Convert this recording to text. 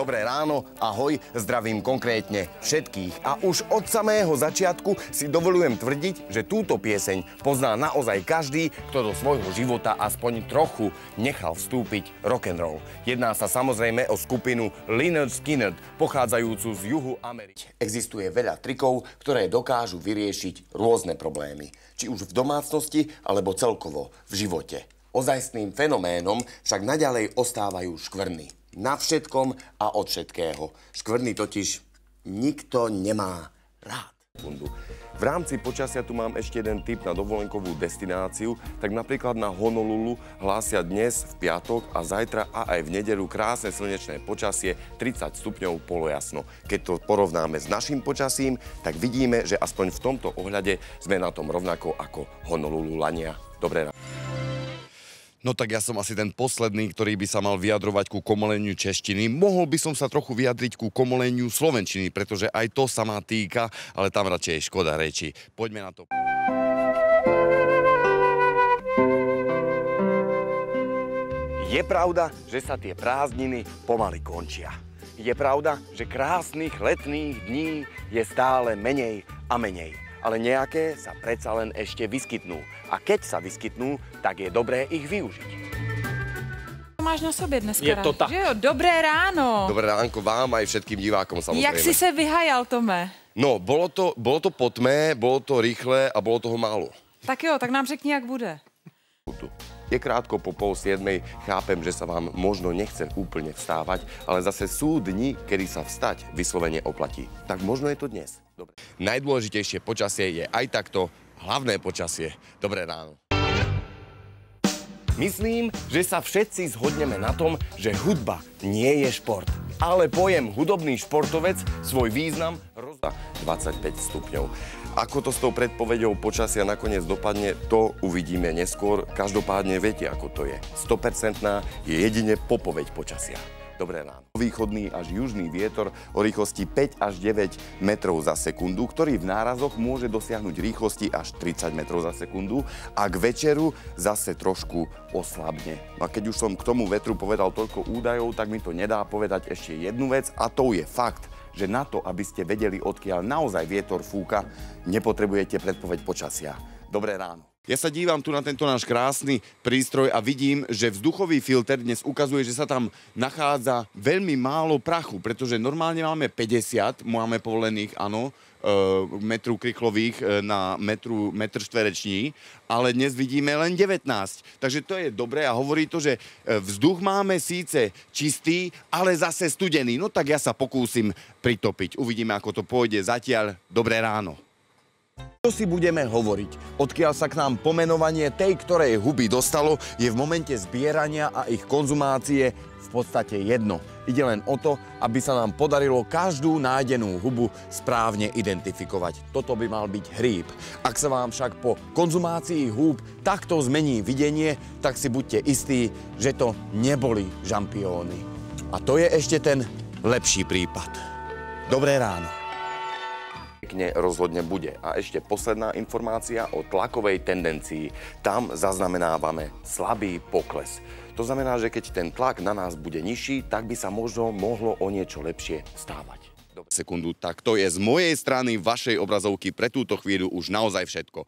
Dobré ráno, ahoj, zdravím konkrétne všetkých. A už od samého začiatku si dovolujem tvrdiť, že túto pieseň pozná naozaj každý, kto do svojho života aspoň trochu nechal vstúpiť rock'n'roll. Jedná sa samozrejme o skupinu Lynyrd Skynyrd, pochádzajúcu z juhu Ameriky. Existuje veľa trikov, ktoré dokážu vyriešiť rôzne problémy. Či už v domácnosti, alebo celkovo v živote. Ozajstným fenoménom však naďalej ostávajú škvrny. Na všetkom a od všetkého. Škvrny totiž nikto nemá rád. V rámci počasia tu mám ešte jeden tip na dovolenkovú destináciu, tak napríklad na Honolulu hlásia dnes v piatok a zajtra a aj v nedeľu krásne slnečné počasie, 30 stupňov polojasno. Keď to porovnáme s našim počasím, tak vidíme, že aspoň v tomto ohľade sme na tom rovnako ako Honolululania. Dobré ráno. No tak ja som asi ten posledný, ktorý by sa mal vyjadrovať ku komoleniu češtiny. Mohol by som sa trochu vyjadriť ku komoleniu slovenčiny, pretože aj to sa ma týka, ale tam radšej je škoda reči. Poďme na to. Je pravda, že sa tie prázdniny pomaly končia. Je pravda, že krásnych letných dní je stále menej a menej. Ale nejaké sa predsa len ešte vyskytnú. A keď sa vyskytnú, tak je dobré ich využiť. To máš na sobě dneska. Je to tak. Že jo? Dobré ráno. Dobré ránko vám aj všetkým divákom, samozrejme. Jak si se vyhajal, Tome? No, bolo to po tme, bolo to rýchle a bolo toho málo. Tak jo, tak nám řekni, jak bude. Je krátko po 6:30, chápem, že sa vám možno nechce úplne vstávať, ale zase sú dni, kedy sa vstať vyslovene oplatí. Tak možno je to dnes. Dobre. Najdôležitejšie počasie je aj takto hlavné počasie. Dobré ráno. Myslím, že sa všetci zhodneme na tom, že hudba nie je šport. Ale pojem hudobný športovec svoj význam rozdá 25 stupňov. Ako to s tou predpoveďou počasia nakoniec dopadne, to uvidíme neskôr. Každopádne viete, ako to je. 100% je jedine popoveď počasia. Dobré ráno. Východný až južný vietor o rýchlosti 5 až 9 metrov za sekundu, ktorý v nárazoch môže dosiahnuť rýchlosti až 30 metrov za sekundu a k večeru zase trošku oslabne. A keď už som k tomu vetru povedal toľko údajov, tak mi to nedá povedať ešte jednu vec a to je fakt, že na to, aby ste vedeli, odkiaľ naozaj vietor fúka, nepotrebujete predpoveď počasia. Dobré ráno. Ja sa dívam tu na tento náš krásny prístroj a vidím, že vzduchový filter dnes ukazuje, že sa tam nachádza veľmi málo prachu, pretože normálne máme 50, máme povolených, áno, metru krychlových na metr štverečný, ale dnes vidíme len 19. Takže to je dobré a hovorí to, že vzduch máme síce čistý, ale zase studený. No tak ja sa pokúsim pritopiť. Uvidíme, ako to pôjde. Zatiaľ dobré ráno. Čo si budeme hovoriť? Odkiaľ sa k nám pomenovanie tej, ktorej huby dostalo, je v momente zbierania a ich konzumácie v podstate jedno. Ide len o to, aby sa nám podarilo každú nájdenú hubu správne identifikovať. Toto by mal byť hríb. Ak sa vám však po konzumácii húb takto zmení videnie, tak si buďte istí, že to neboli žampióny. A to je ešte ten lepší prípad. Dobré ráno. Rozhodne bude. A ešte posledná informácia o tlakovej tendencii. Tam zaznamenávame slabý pokles. To znamená, že keď ten tlak na nás bude nižší, tak by sa možno mohlo o niečo lepšie stávať. Sekundu, tak to je z mojej strany vašej obrazovky pre túto chvíľu už naozaj všetko.